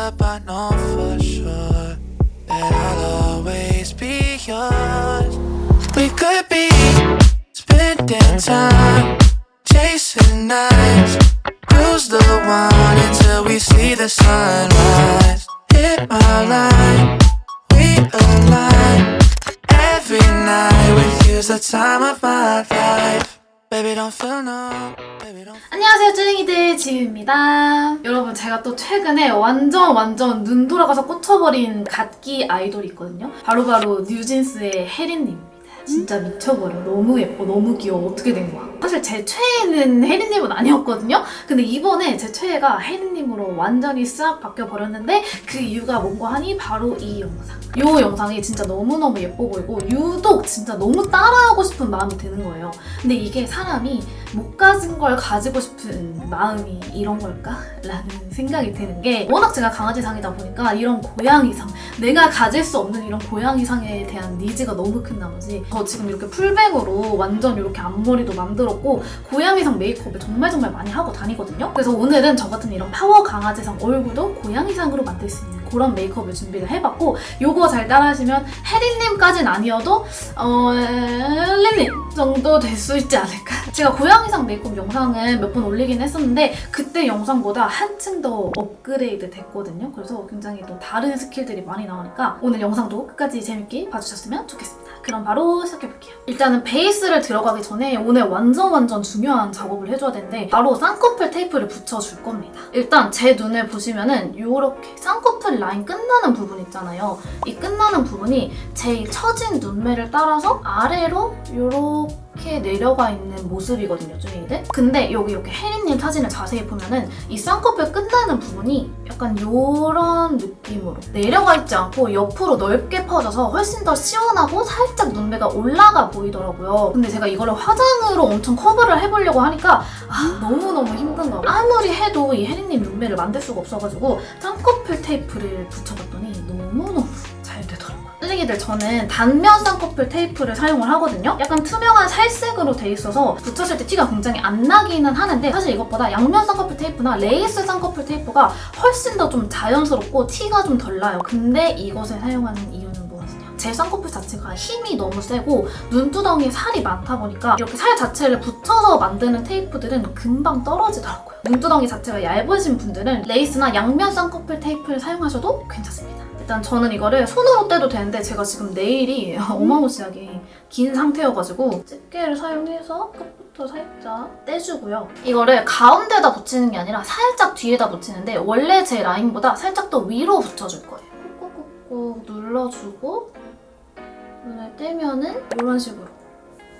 up, I know for sure that I'll always be yours. We could be spending time chasing nights, cruise the one until we see the sunrise. Hit my line, we align. Every night with you's the time of my life. Baby don't feel no, baby don't. 안녕하세요, 쭈링이들 지유입니다. 여러분, 제가 또 최근에 완전 눈 돌아가서 꽂혀버린 갓기 아이돌이 있거든요. 바로 뉴진스의 혜린님입니다. 진짜 미쳐버려. 너무 예뻐, 너무 귀여워. 어떻게 된 거야? 사실 제 최애는 혜린님은 아니었거든요. 근데 이번에 제 최애가 혜린님으로 완전히 싹 바뀌어버렸는데 그 이유가 뭔가 하니 바로 이 영상. 이 영상이 진짜 너무너무 예뻐 보이고 유독 진짜 너무 따라하고 싶은 마음이 드는 거예요. 근데 이게 사람이 못 가진 걸 가지고 싶은 마음이 이런 걸까? 라는 생각이 드는 게, 워낙 제가 강아지상이다 보니까 이런 고양이상, 내가 가질 수 없는 이런 고양이상에 대한 니즈가 너무 큰 나머지 저 지금 이렇게 풀백으로 완전 이렇게 앞머리도 만들었고 고양이상 메이크업을 정말 많이 하고 다니거든요. 그래서 오늘은 저 같은 이런 파워 강아지상 얼굴도 고양이상으로 만들 수 있는 그런 메이크업을 준비를 해봤고, 요거 잘 따라하시면 혜린님까진 아니어도 릴님 정도 될 수 있지 않을까. 제가 고양이상 메이크업 영상을 몇 번 올리긴 했었는데 그때 영상보다 한층 더 업그레이드 됐거든요. 그래서 굉장히 또 다른 스킬들이 많이 나오니까 오늘 영상도 끝까지 재밌게 봐주셨으면 좋겠습니다. 그럼 바로 시작해볼게요. 일단은 베이스를 들어가기 전에 오늘 완전 중요한 작업을 해줘야 되는데 바로 쌍꺼풀 테이프를 붙여줄 겁니다. 일단 제 눈을 보시면은 이렇게 쌍꺼풀 라인 끝나는 부분 있잖아요. 이 끝나는 부분이 제 처진 눈매를 따라서 아래로 이렇게 내려가 있는 모습이거든요, 쭈이들. 근데 여기 이렇게 혜린님 사진을 자세히 보면은 이 쌍꺼풀 끝나는 부분이 약간 이런 느낌으로 내려가 있지 않고 옆으로 넓게 퍼져서 훨씬 더 시원하고 살짝 눈매가 올라가 보이더라고요. 근데 제가 이거를 화장으로 엄청 커버를 해보려고 하니까 너무너무 힘든 거예요. 아무리 해도 이 혜린님 눈매를 만들 수가 없어가지고 쌍꺼풀 테이프를 붙여봤더니 너무너무 잘 되더라고요. 쓰레기들, 저는 단면 쌍꺼풀 테이프를 사용을 하거든요. 약간 투명한 살색으로 돼 있어서 붙였을 때 티가 굉장히 안 나기는 하는데 사실 이것보다 양면 쌍꺼풀 테이프나 레이스 쌍꺼풀 테이프가 훨씬 더 좀 자연스럽고 티가 좀 덜 나요. 근데 이것을 사용하는 이유는 무엇이냐? 제 쌍꺼풀 자체가 힘이 너무 세고 눈두덩이에 살이 많다 보니까 이렇게 살 자체를 붙여서 만드는 테이프들은 금방 떨어지더라고요. 눈두덩이 자체가 얇으신 분들은 레이스나 양면 쌍꺼풀 테이프를 사용하셔도 괜찮습니다. 일단 저는 이거를 손으로 떼도 되는데 제가 지금 네일이 어마무시하게 긴 상태여가지고 집게를 사용해서 끝부터 살짝 떼주고요. 이거를 가운데다 붙이는 게 아니라 살짝 뒤에다 붙이는데 원래 제 라인보다 살짝 더 위로 붙여줄 거예요. 꾹꾹꾹 눌러주고 눈을 떼면은 이런 식으로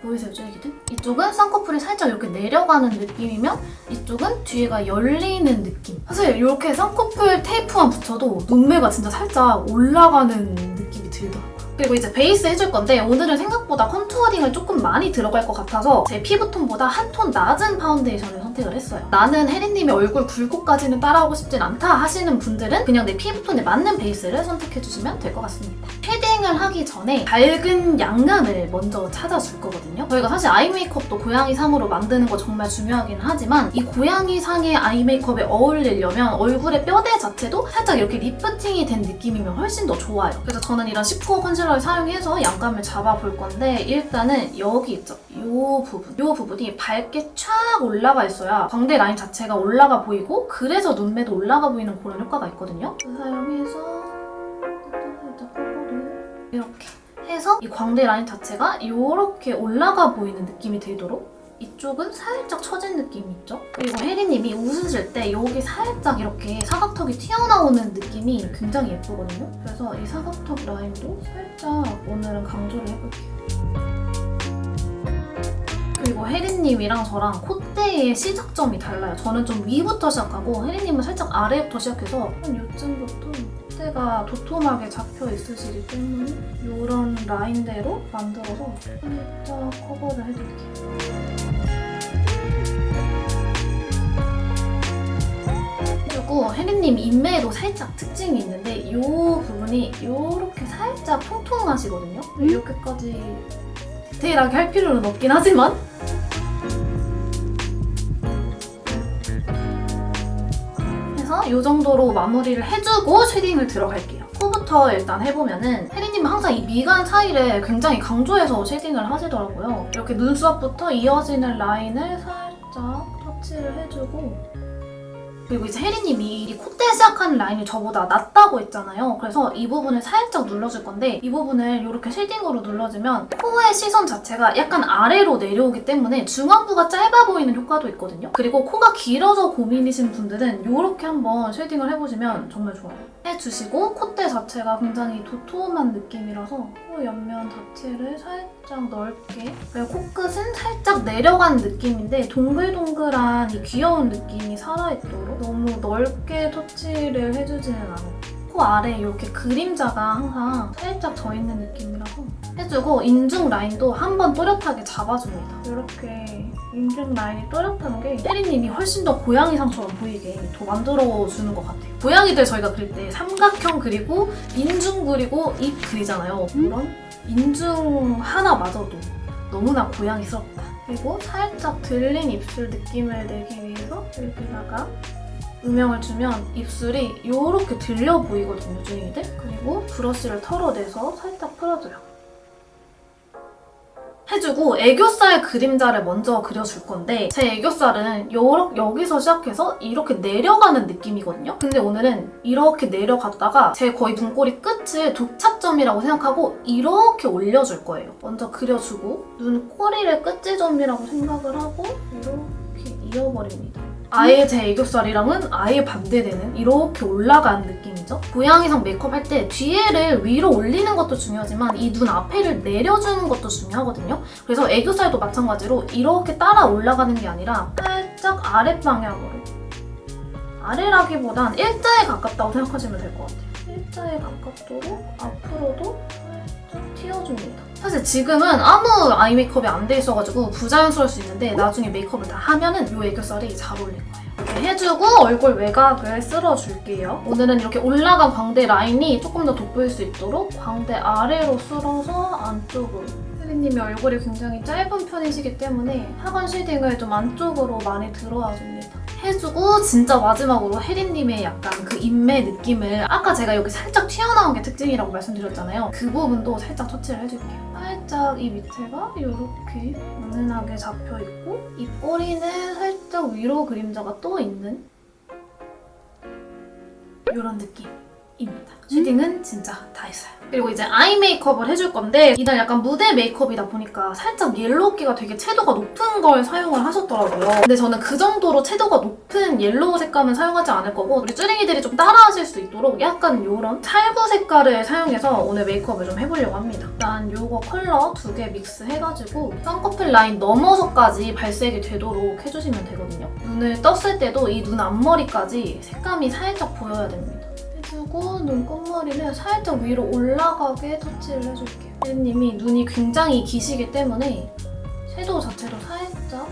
보이세요, 쭈이기들? 이쪽은 쌍꺼풀이 살짝 이렇게 내려가는 느낌이면 이쪽은 뒤에가 열리는 느낌. 사실 이렇게 쌍꺼풀 테이프만 붙여도 눈매가 진짜 살짝 올라가는 느낌이 들더라고요. 그리고 이제 베이스 해줄 건데 오늘은 생각보다 컨투어링을 조금 많이 들어갈 것 같아서 제 피부톤보다 한 톤 낮은 파운데이션을 선택을 했어요. 나는 혜린님의 얼굴 굴곡까지는 따라하고 싶진 않다 하시는 분들은 그냥 내 피부톤에 맞는 베이스를 선택해주시면 될 것 같습니다. 쉐딩을 하기 전에 밝은 양감을 먼저 찾아줄 거거든요. 저희가 사실 아이 메이크업도 고양이 상으로 만드는 거 정말 중요하긴 하지만 이 고양이 상의 아이 메이크업에 어울리려면 얼굴의 뼈대 자체도 살짝 이렇게 리프팅이 된 느낌이면 훨씬 더 좋아요. 그래서 저는 이런 10호 컨실러를 사용해서 양감을 잡아볼 건데 일단은 여기 있죠? 이 부분이 밝게 촥 올라가 있어야 광대 라인 자체가 올라가 보이고 그래서 눈매도 올라가 보이는 그런 효과가 있거든요. 사용해서 살짝 커버를 이렇게 해서 이 광대 라인 자체가 이렇게 올라가 보이는 느낌이 들도록 이쪽은 살짝 처진 느낌이 있죠? 그리고 혜린님이 웃으실 때 여기 살짝 이렇게 사각턱이 튀어나오는 느낌이 굉장히 예쁘거든요? 그래서 이 사각턱 라인도 살짝 오늘은 강조를 해볼게요. 그리고 혜린님이랑 저랑 콧대의 시작점이 달라요. 저는 좀 위부터 시작하고 혜린님은 살짝 아래부터 시작해서 한 요쯤부터 콧대가 도톰하게 잡혀 있으시기 때문에 이런 라인대로 만들어서 살짝 커버를 해드릴게요. 그리고 혜린님 인매에도 살짝 특징이 있는데 이 부분이 이렇게 살짝 통통하시거든요. 이렇게까지 디테일하게 할 필요는 없긴 하지만 해서 이 정도로 마무리를 해주고 쉐딩을 들어갈게요. 코부터 일단 해보면은 혜리님은 항상 이 미간 사이를 굉장히 강조해서 쉐딩을 하시더라고요. 이렇게 눈썹부터 이어지는 라인을 살짝 터치를 해주고, 그리고 이제 혜리님이 이 콧대 시작하는 라인이 저보다 낮다고 했잖아요. 그래서 이 부분을 살짝 눌러줄 건데, 이 부분을 이렇게 쉐딩으로 눌러주면 코의 시선 자체가 약간 아래로 내려오기 때문에 중안부가 짧아 보이는 효과도 있거든요. 그리고 코가 길어서 고민이신 분들은 이렇게 한번 쉐딩을 해보시면 정말 좋아요. 해주시고 콧대 자체가 굉장히 도톰한 느낌이라서 코 옆면 자체를 살짝 넓게, 그리고 코끝은 살짝 내려간 느낌인데 동글동글한 이 귀여운 느낌이 살아있도록 너무 넓게 터치를 해주지는 않아요. 코 아래 이렇게 그림자가 항상 살짝 져있는 느낌이라서 해주고, 인중 라인도 한번 또렷하게 잡아줍니다. 이렇게 인중 라인이 또렷한 게 혜리님이 훨씬 더 고양이상처럼 보이게 더 만들어주는 것 같아요. 고양이들 저희가 그릴 때 삼각형 그리고 인중 그리고 입 그리잖아요. 그런 인중 하나마저도 너무나 고양이스럽다. 그리고 살짝 들린 입술 느낌을 내기 위해서 여기다가 음영을 주면 입술이 이렇게 들려 보이거든요, 주인이들. 그리고 브러쉬를 털어내서 살짝 풀어줘요. 해주고 애교살 그림자를 먼저 그려줄 건데, 제 애교살은 여기서 시작해서 이렇게 내려가는 느낌이거든요. 근데 오늘은 이렇게 내려갔다가 제 거의 눈꼬리 끝을 독차점이라고 생각하고 이렇게 올려줄 거예요. 먼저 그려주고 눈꼬리를 끝지점이라고 생각을 하고 이렇게 이어버립니다. 아예 제 애교살이랑은 아예 반대되는 이렇게 올라가는 느낌이죠. 고양이상 메이크업 할 때 뒤에를 위로 올리는 것도 중요하지만 이 눈 앞에를 내려주는 것도 중요하거든요. 그래서 애교살도 마찬가지로 이렇게 따라 올라가는 게 아니라 살짝 아랫방향으로, 아래라기보단 일자에 가깝다고 생각하시면 될 것 같아요. 일자에 가깝도록 앞으로도 살짝 튀어줍니다. 사실 지금은 아무 아이 메이크업이 안 돼 있어가지고 부자연스러울 수 있는데 나중에 메이크업을 다 하면은 이 애교살이 잘 어울릴 거예요. 이렇게 해주고 얼굴 외곽을 쓸어줄게요. 오늘은 이렇게 올라간 광대 라인이 조금 더 돋보일 수 있도록 광대 아래로 쓸어서 안쪽으로. 혜리님이 얼굴이 굉장히 짧은 편이시기 때문에 하관 쉐딩을 좀 안쪽으로 많이 들어와 줍니다. 해주고 진짜 마지막으로 혜리님의 약간 그 인매 느낌을, 아까 제가 여기 살짝 튀어나온 게 특징이라고 말씀드렸잖아요. 그 부분도 살짝 터치를 해줄게요. 살짝 이 밑에가 이렇게 은은하게 잡혀있고 입꼬리는 살짝 위로 그림자가 또 있는 이런 느낌입니다. 쉐딩은 진짜 다 했어요. 그리고 이제 아이 메이크업을 해줄 건데, 이날 약간 무대 메이크업이다 보니까 살짝 옐로우기가 되게 채도가 높은 걸 사용을 하셨더라고요. 근데 저는 그 정도로 채도가 높은 옐로우 색감은 사용하지 않을 거고, 우리 쭈링이들이 좀 따라하실 수 있도록 약간 이런 살구 색깔을 사용해서 오늘 메이크업을 좀 해보려고 합니다. 일단 이거 컬러 2개 믹스해가지고 쌍꺼풀 라인 넘어서까지 발색이 되도록 해주시면 되거든요. 눈을 떴을 때도 이 눈 앞머리까지 색감이 살짝 보여야 됩니다. 해주고 눈 끝머리는 살짝 위로 올라가게 터치를 해줄게요. 혜리님이 눈이 굉장히 기시기 때문에 섀도우 자체도 살짝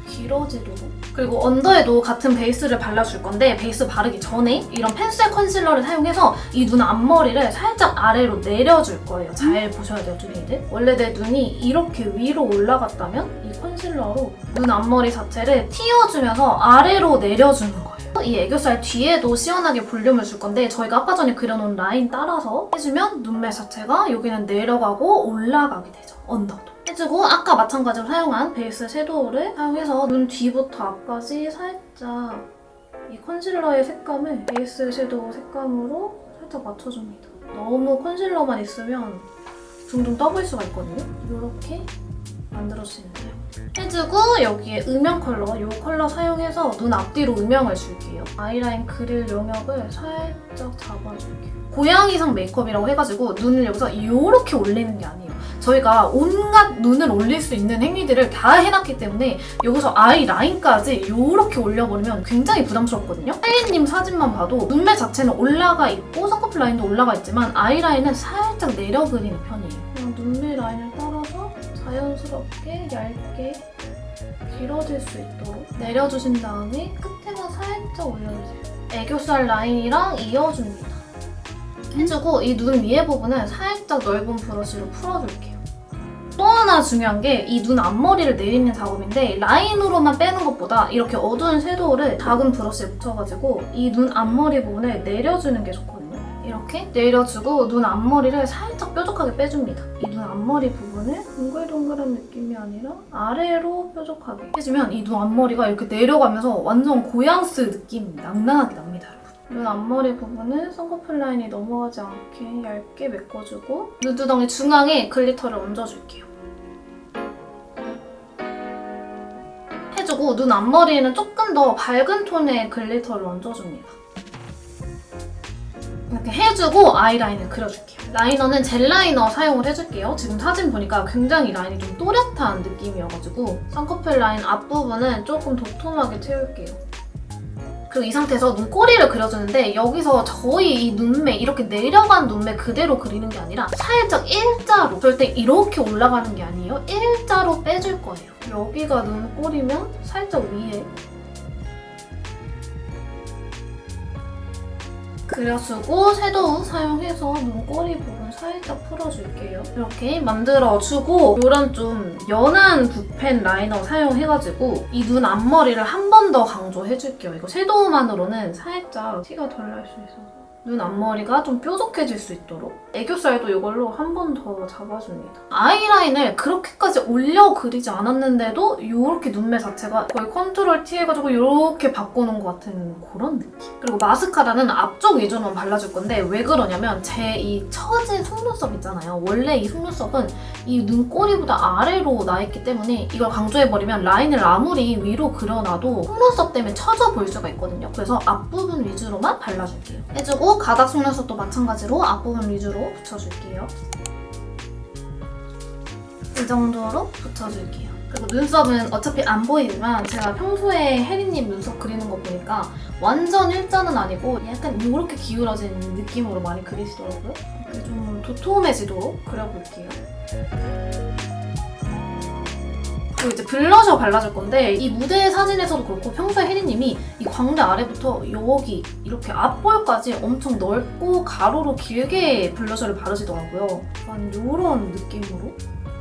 길어지도록. 그리고 언더에도 같은 베이스를 발라줄 건데, 베이스 바르기 전에 이런 펜슬 컨실러를 사용해서 이 눈 앞머리를 살짝 아래로 내려줄 거예요. 잘 보셔야 돼요, 쭈링이들. 원래 내 눈이 이렇게 위로 올라갔다면 이 컨실러로 눈 앞머리 자체를 틔워주면서 아래로 내려주는 거예요. 이 애교살 뒤에도 시원하게 볼륨을 줄 건데, 저희가 아까 전에 그려놓은 라인 따라서 해주면 눈매 자체가 여기는 내려가고 올라가게 되죠. 언더도. 해주고 아까 마찬가지로 사용한 베이스 섀도우를 사용해서 눈 뒤부터 앞까지 살짝 이 컨실러의 색감을 베이스 섀도우 색감으로 살짝 맞춰줍니다. 너무 컨실러만 있으면 둥둥 떠볼 수가 있거든요. 이렇게 만들어주시면 돼요. 해주고 여기에 음영 컬러, 이 컬러 사용해서 눈 앞뒤로 음영을 줄게요. 아이라인 그릴 영역을 살짝 잡아줄게요. 고양이상 메이크업이라고 해가지고 눈을 여기서 이렇게 올리는 게 아니에요. 저희가 온갖 눈을 올릴 수 있는 행위들을 다 해놨기 때문에 여기서 아이라인까지 이렇게 올려버리면 굉장히 부담스럽거든요. 혜리님 사진만 봐도 눈매 자체는 올라가 있고 쌍꺼풀 라인도 올라가 있지만 아이라인은 살짝 내려 그리는 편이에요. 그냥 눈매 라인을 따라서 자연스럽게 얇게 길어질 수 있도록 내려주신 다음에 끝에만 살짝 올려주세요. 애교살 라인이랑 이어줍니다. 해주고 이 눈 위에 부분은 살짝 넓은 브러쉬로 풀어줄게요. 또 또 하나 중요한 게 이 눈 앞머리를 내리는 작업인데 라인으로만 빼는 것보다 이렇게 어두운 섀도우를 작은 브러쉬에 묻혀가지고 이 눈 앞머리 부분을 내려주는 게 좋거든요. 이렇게 내려주고 눈 앞머리를 살짝 뾰족하게 빼줍니다. 이 눈 앞머리 부분을 동글동글한 느낌이 아니라 아래로 뾰족하게 해주면 이 눈 앞머리가 이렇게 내려가면서 완전 고양스 느낌 낭낭하게 납니다. 눈 앞머리 부분은 쌍꺼풀 라인이 넘어가지 않게 얇게 메꿔주고 눈두덩이 중앙에 글리터를 얹어줄게요. 해주고 눈 앞머리에는 조금 더 밝은 톤의 글리터를 얹어줍니다. 이렇게 해주고 아이라인을 그려줄게요. 라이너는 젤 라이너 사용을 해줄게요. 지금 사진 보니까 굉장히 라인이 좀 또렷한 느낌이어가지고 쌍꺼풀 라인 앞부분은 조금 도톰하게 채울게요. 그리고 이 상태에서 눈꼬리를 그려주는데 여기서 저희 이 눈매, 이렇게 내려간 눈매 그대로 그리는 게 아니라 살짝 일자로, 절대 이렇게 올라가는 게 아니에요. 일자로 빼줄 거예요. 여기가 눈꼬리면 살짝 위에 그려주고 섀도우 사용해서 눈꼬리 부분 살짝 풀어줄게요. 이렇게 만들어주고 이런 좀 연한 붓펜 라이너 사용해가지고 이 눈 앞머리를 한 번 더 강조해줄게요. 이거 섀도우만으로는 살짝 티가 덜 날 수 있어서 눈 앞머리가 좀 뾰족해질 수 있도록 애교살도 이걸로 한 번 더 잡아줍니다. 아이라인을 그렇게까지 올려 그리지 않았는데도 이렇게 눈매 자체가 거의 컨트롤 T 해가지고 이렇게 바꿔놓은 것 같은 그런 느낌. 그리고 마스카라는 앞쪽 위주로만 발라줄 건데 왜 그러냐면 제 이 처진 속눈썹 있잖아요. 원래 이 속눈썹은 이 눈꼬리보다 아래로 나있기 때문에 이걸 강조해버리면 라인을 아무리 위로 그려놔도 속눈썹 때문에 처져 보일 수가 있거든요. 그래서 앞부분 위주로만 발라줄게요. 해주고 가닥 속눈썹도 마찬가지로 앞부분 위주로 붙여줄게요. 이 정도로 붙여줄게요. 그리고 눈썹은 어차피 안 보이지만 제가 평소에 혜리님 눈썹 그리는 거 보니까 완전 일자는 아니고 약간 이렇게 기울어진 느낌으로 많이 그리시더라고요. 좀 도톰해지도록 그려볼게요. 그리고 이제 블러셔 발라줄 건데 이 무대 사진에서도 그렇고 평소에 혜리님이 이 광대 아래부터 여기 이렇게 앞볼까지 엄청 넓고 가로로 길게 블러셔를 바르시더라고요. 약간 이런 느낌으로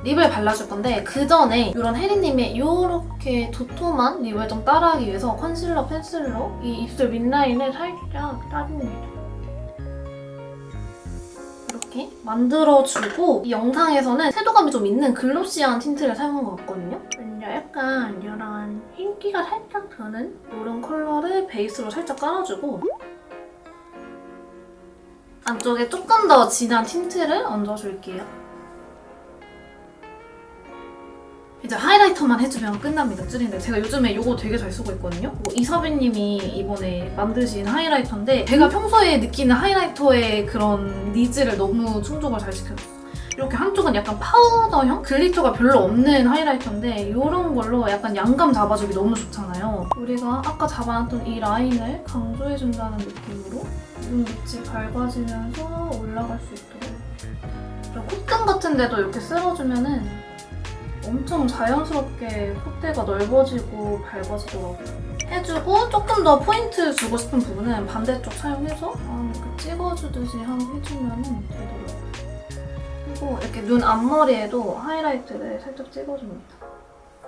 립을 발라줄 건데 그 전에 이런 혜리님의 이렇게 도톰한 립을 좀 따라하기 위해서 컨실러 펜슬로 이 입술 윗라인을 살짝 따줍니다. 이렇게 만들어주고 이 영상에서는 섀도감이 좀 있는 글로시한 틴트를 사용한 것 같거든요. 약간 이런 흰기가 살짝 드는 이런 컬러를 베이스로 살짝 깔아주고 안쪽에 조금 더 진한 틴트를 얹어줄게요. 이제 하이라이터만 해주면 끝납니다. 쭈리인데 제가 요즘에 이거 되게 잘 쓰고 있거든요. 이서빈님이 이번에 만드신 하이라이터인데 제가 평소에 느끼는 하이라이터의 그런 니즈를 너무 충족을 잘 시켜줬어요. 이렇게 한쪽은 약간 파우더형? 글리터가 별로 없는 하이라이터인데 이런 걸로 약간 양감 잡아주기 너무 좋잖아요. 우리가 아까 잡아놨던 이 라인을 강조해준다는 느낌으로 눈 밑이 밝아지면서 올라갈 수 있도록 그리고 콧등 같은 데도 이렇게 쓸어주면은 엄청 자연스럽게 콧대가 넓어지고 밝아지더라고요. 해주고 조금 더 포인트 주고 싶은 부분은 반대쪽 사용해서 이렇게 찍어주듯이 해주면 되더라고요. 그리고 이렇게 눈 앞머리에도 하이라이트를 살짝 찍어줍니다.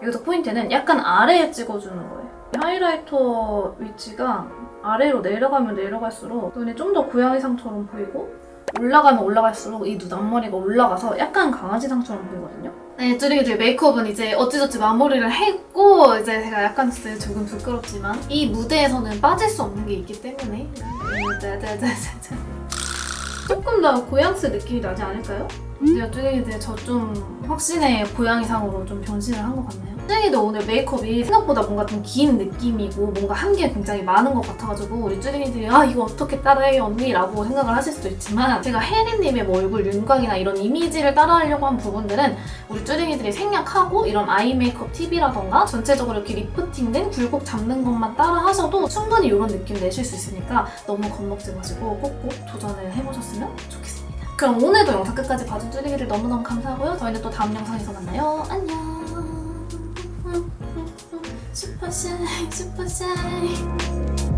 여기서 포인트는 약간 아래에 찍어주는 거예요. 하이라이터 위치가 아래로 내려가면 내려갈수록 눈이 좀 더 고양이상처럼 보이고 올라가면 올라갈수록 이 눈 앞머리가 올라가서 약간 강아지상처럼 보이거든요. 네, 쭈리기들 메이크업은 이제 어찌저찌 마무리를 했고 이제 제가 약간 조금 부끄럽지만 이 무대에서는 빠질 수 없는 게 있기 때문에 조금 더 고양스 느낌이 나지 않을까요? 어때요, 쭈리기들? 저 좀 확신의 고양이상으로 좀 변신을 한 것 같나요? 쭈리기도 오늘 메이크업이 생각보다 뭔가 좀 긴 느낌이고 뭔가 한 게 굉장히 많은 것 같아가지고 우리 쭈리기들이 이거 어떻게 따라해 언니? 라고 생각을 하실 수도 있지만 제가 혜리님의 뭐 얼굴 윤곽이나 이런 이미지를 따라하려고 한 부분들은 우리 쭈리기들이 생략하고 이런 아이 메이크업 팁이라던가 전체적으로 이렇게 리프팅된 굴곡 잡는 것만 따라 하셔도 충분히 이런 느낌 내실 수 있으니까 너무 겁먹지 마시고 꼭꼭 도전을 해보셨으면 좋겠습니다. 그럼 오늘도 영상 끝까지 봐준 쭈리기들 너무너무 감사하고요. 저희는 또 다음 영상에서 만나요. 안녕. 슈퍼샤이 슈퍼샤이